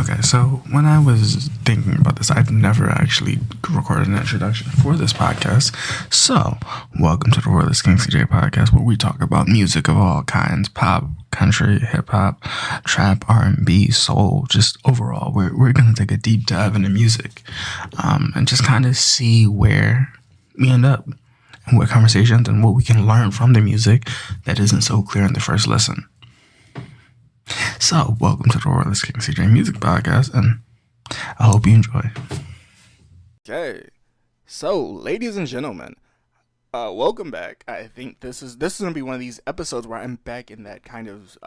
Okay, so when I was thinking about this, I've never actually recorded an introduction for this podcast. So, welcome to the Royalist King CJ podcast, where we talk about music of all kinds: pop, country, hip hop, trap, R&B, soul. Just overall, we're gonna take a deep dive into music, and just kind of see where we end up, and what conversations and what we can learn from the music that isn't so clear in the first listen. So, welcome to the Royalist King CJ Music Podcast, and I hope you enjoy. Okay, so ladies and gentlemen, welcome back. I think this is gonna be one of these episodes where I'm back in that kind of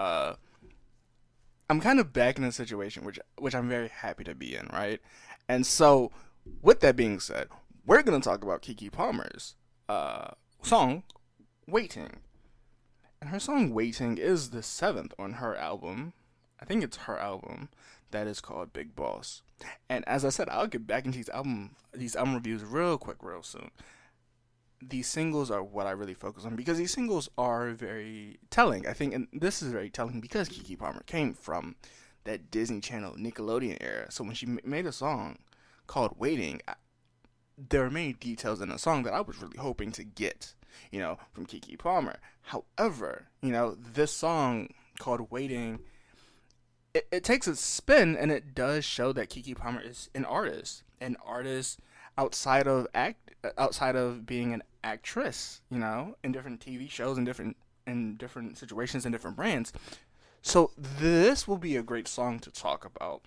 I'm kind of back in a situation which I'm very happy to be in, right? And so, with that being said, we're gonna talk about Keke Palmer's song "Waiting." And her song "Waiting" is the 7th on her album. I think it's her album that is called Big Boss. And as I said, I'll get back into these album reviews real quick, real soon. These singles are what I really focus on because these singles are very telling. I think, and this is very telling because Keke Palmer came from that Disney Channel Nickelodeon era. So when she made a song called "Waiting," there are many details in the song that I was really hoping to get, from Keke Palmer. However, this song called "Waiting," it takes a spin, and it does show that Keke Palmer is an artist outside of being an actress, in different TV shows, in different situations, and different brands. So this will be a great song to talk about.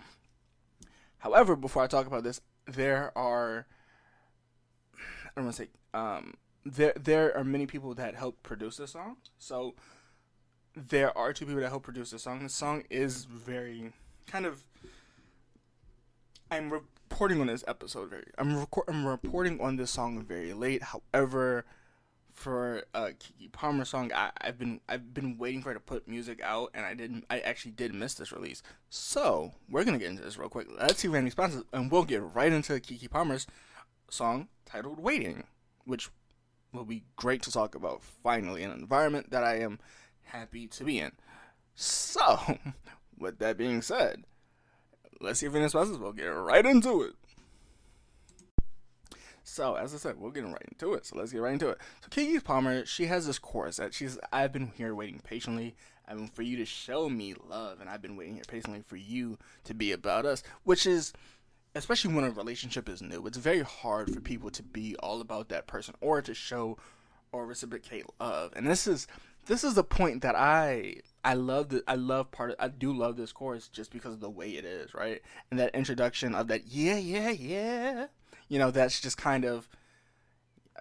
However, before I talk about this, there are there are many people that helped produce this song. So there are two people that helped produce this song. This song is very kind of. I'm reporting on this episode I'm reporting on this song very late. However, for a Keke Palmer song, I've been waiting for her to put music out, and I actually did miss this release. So we're gonna get into this real quick. Let's see if we have any responses, and we'll get right into Keke Palmer's song titled "Waiting," which will be great to talk about finally in an environment that I am happy to be in. So, with that being said, let's see if any responses. We'll get right into it. So, as I said, we're getting right into it. So, let's get right into it. So, Keke Palmer, she has this chorus that I've been here waiting patiently. I mean, for you to show me love, and I've been waiting here patiently for you to be about us, which is, especially when a relationship is new, it's very hard for people to be all about that person or to show or reciprocate love. And this is the point that I do love this chorus just because of the way it is, right? And that introduction of that yeah. That's just kind of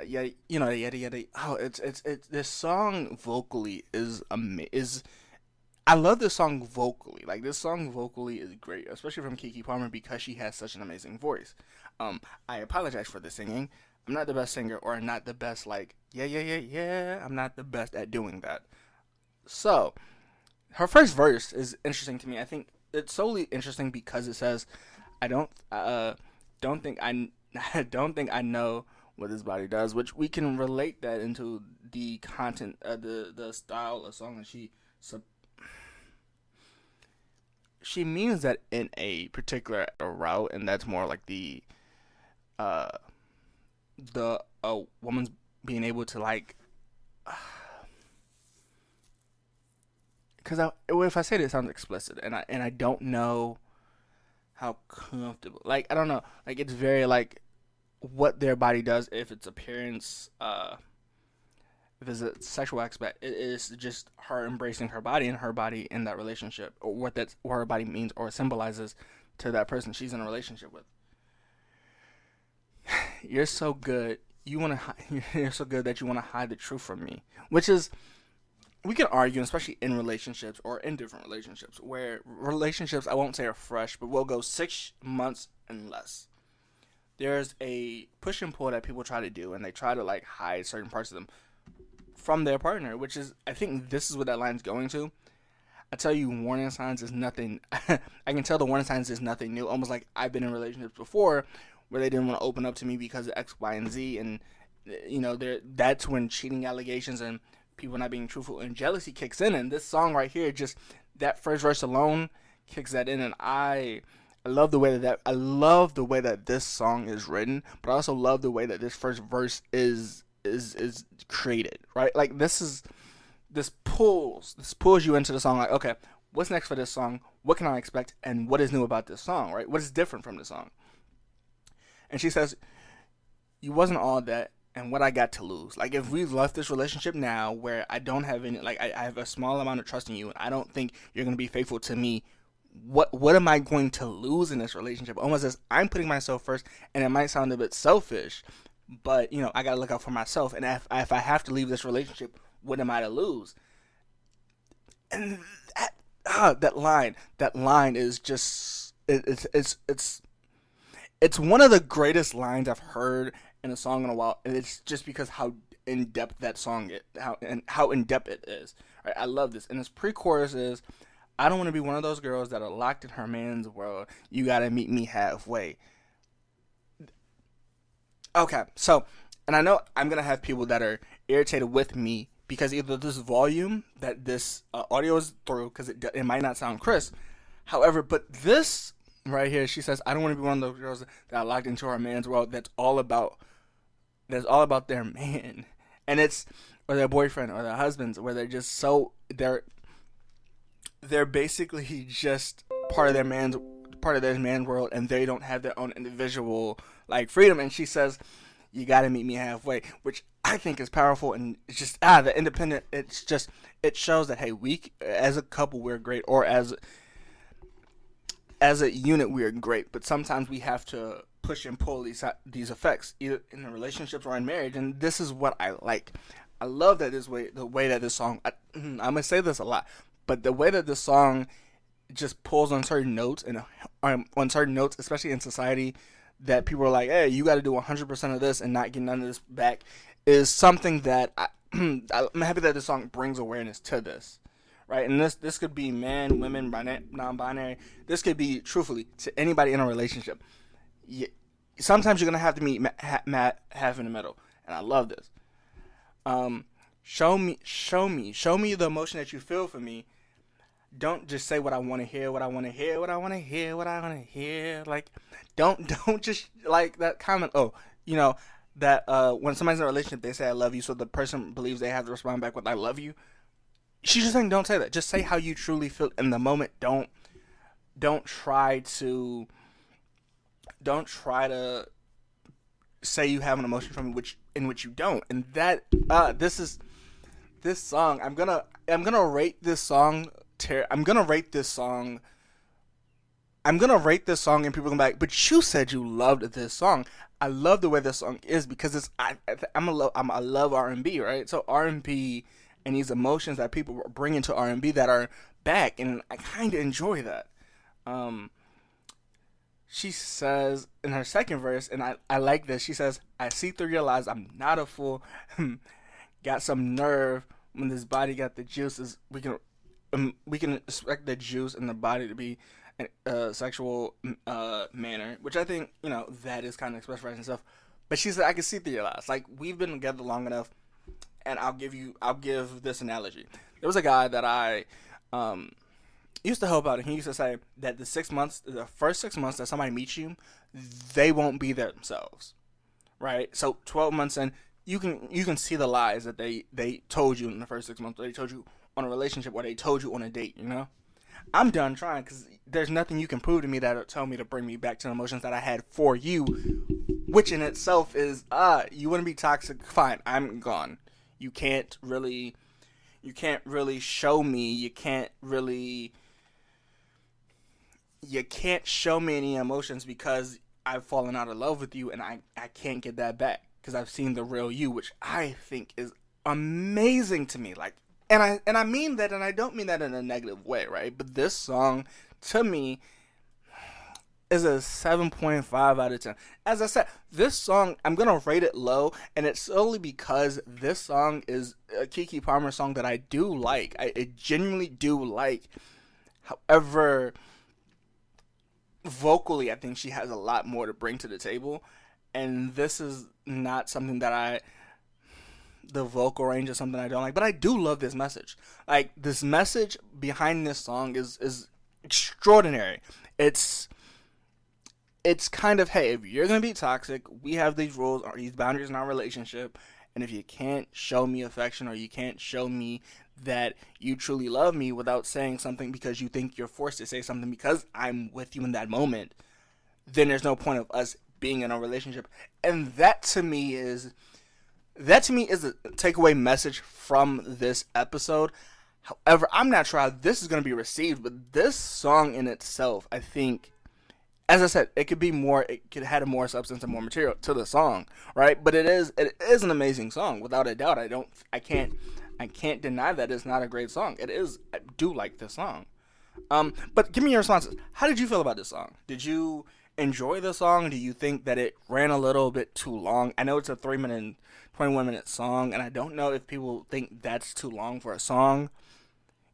yada. Oh, it's this song vocally is I love this song vocally. Like, this song vocally is great, especially from Keke Palmer because she has such an amazing voice. I apologize for the singing. I'm not the best singer, or not the best, yeah. I'm not the best at doing that. So, her first verse is interesting to me. I think it's solely interesting because it says, "I don't think I know what this body does," which we can relate that into the content, the style of song that she means that in a particular route, and that's more like the woman's being able to because if I say this, it sounds explicit, and I don't know how comfortable. I don't know. It's very what their body does, if it's appearance, if it's a sexual aspect, it is just her embracing her body and her body in that relationship, or what her body means or symbolizes to that person she's in a relationship with. You're so good. You're so good that you want to hide the truth from me, which is, we can argue, especially in relationships or in different relationships, where relationships, I won't say are fresh, but will go 6 months and less. There's a push and pull that people try to do, and they try to hide certain parts of them from their partner, which is, I think this is what that line's going to. I tell you, warning signs is nothing. I can tell the warning signs is nothing new. Almost like I've been in relationships before where they didn't want to open up to me because of X, Y, and Z, and that's when cheating allegations and people not being truthful and jealousy kicks in. And this song right here, just that first verse alone kicks that in, and I I love the way that this song is written, but I also love the way that this first verse is created, right? Like this pulls you into the song. Like, okay, what's next for this song? What can I expect? And what is new about this song, right? What is different from the song? And she says, "You wasn't all that, and what I got to lose. Like, if we left this relationship now, where I don't have any, like, I have a small amount of trust in you, and I don't think you're gonna be faithful to me. What am I going to lose in this relationship?" Almost as I'm putting myself first, and it might sound a bit selfish, but I gotta look out for myself. And if I have to leave this relationship, what am I to lose? And that line is just it's one of the greatest lines I've heard in a song in a while, and it's just because how in depth that song is, how in depth it is. Right? I love this, and this pre-chorus is, "I don't want to be one of those girls that are locked in her man's world. You gotta meet me halfway." Okay, so, and I know I'm gonna have people that are irritated with me because either this volume that this audio is through, because it might not sound crisp. However, but this right here, she says, "I don't want to be one of those girls that are locked into her man's world. That's all about their man, and it's or their boyfriend or their husbands, where they're just they're basically just part of their man's world, and they don't have their own individual like freedom." And she says, "You got to meet me halfway," which I think is powerful, and it's just the independent. It shows that, hey, we as a couple we're great, or as a unit we are great, but sometimes we have to push and pull these effects either in the relationships or in marriage, and this is what I like. I love that the way that this song. I'm gonna say this a lot, but the way that this song just pulls on certain notes, and on certain notes, especially in society, that people are like, "Hey, you got to do 100% of this and not get none of this back," is something that I'm happy that this song brings awareness to this, right? And this could be men, women, non-binary. This could be truthfully to anybody in a relationship. Sometimes you're gonna have to meet half in the middle, and I love this. Show me the emotion that you feel for me. Don't just say what I want to hear, what I want to hear, what I want to hear, what I want to hear. Like, don't just like that comment. Oh, that when somebody's in a relationship, they say "I love you," so the person believes they have to respond back with "I love you." She's just saying, don't say that. Just say how you truly feel in the moment. Don't try to say you have an emotion from which you don't. And that this song. I'm gonna rate this song. I'm gonna rate this song, and people come back. But you said you loved this song. I love the way this song is because I love R&B, right? So R&B and these emotions that people bring into R&B that are back, and I kind of enjoy that. She says in her second verse, and I like this. She says, "I see through your lies. I'm not a fool. Got some nerve. When this body got the juices, we can expect the juice in the body to be a sexual manner," which I think that is kind of expressed right and stuff. But she said, "I can see through your lies. Like, we've been together long enough." And I'll give this analogy. There was a guy that I used to help out, and he used to say that the first 6 months that somebody meets you, they won't be there themselves, right? So 12 months in, you can see the lies that they told you in the first 6 months, or they told you on a relationship, or they told you on a date. I'm done trying, because there's nothing you can prove to me that'll tell me to bring me back to the emotions that I had for you, which in itself is you wouldn't be toxic. Fine, I'm gone. You can't really show me. You can't show me any emotions because I've fallen out of love with you, and I can't get that back because I've seen the real you, which I think is amazing to me. Like, and I mean that, and I don't mean that in a negative way, right? But this song, to me, is a 7.5 out of 10. As I said, this song, I'm going to rate it low, and it's solely because this song is a Keke Palmer song that I do like. I genuinely do like. However, vocally, I think she has a lot more to bring to the table, and this is not something that the vocal range is something I don't like, but I do love this message. Like, this message behind this song is extraordinary. It's it's kind of, hey, if you're going to be toxic, we have these rules or these boundaries in our relationship. And if you can't show me affection or you can't show me that you truly love me without saying something because you think you're forced to say something because I'm with you in that moment, then there's no point of us being in a relationship. And that to me is a takeaway message from this episode. However, I'm not sure how this is going to be received, but this song in itself, I think, as I said, it could have more substance and more material to the song, right? But it is an amazing song, without a doubt. I can't deny that it's not a great song. It is. I do like this song. But give me your responses. How did you feel about this song? Did you enjoy the song? Do you think that it ran a little bit too long? I know it's a 3-minute and 21-minute song, and I don't know if people think that's too long for a song.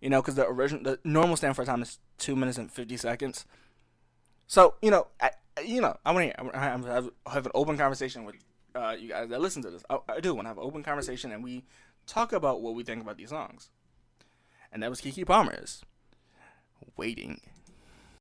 You know, because the normal stand for time is 2 minutes and 50 seconds. So, I want to have an open conversation with you guys that listen to this. I do want to have an open conversation, and we talk about what we think about these songs. And that was Keke Palmer's Waiting.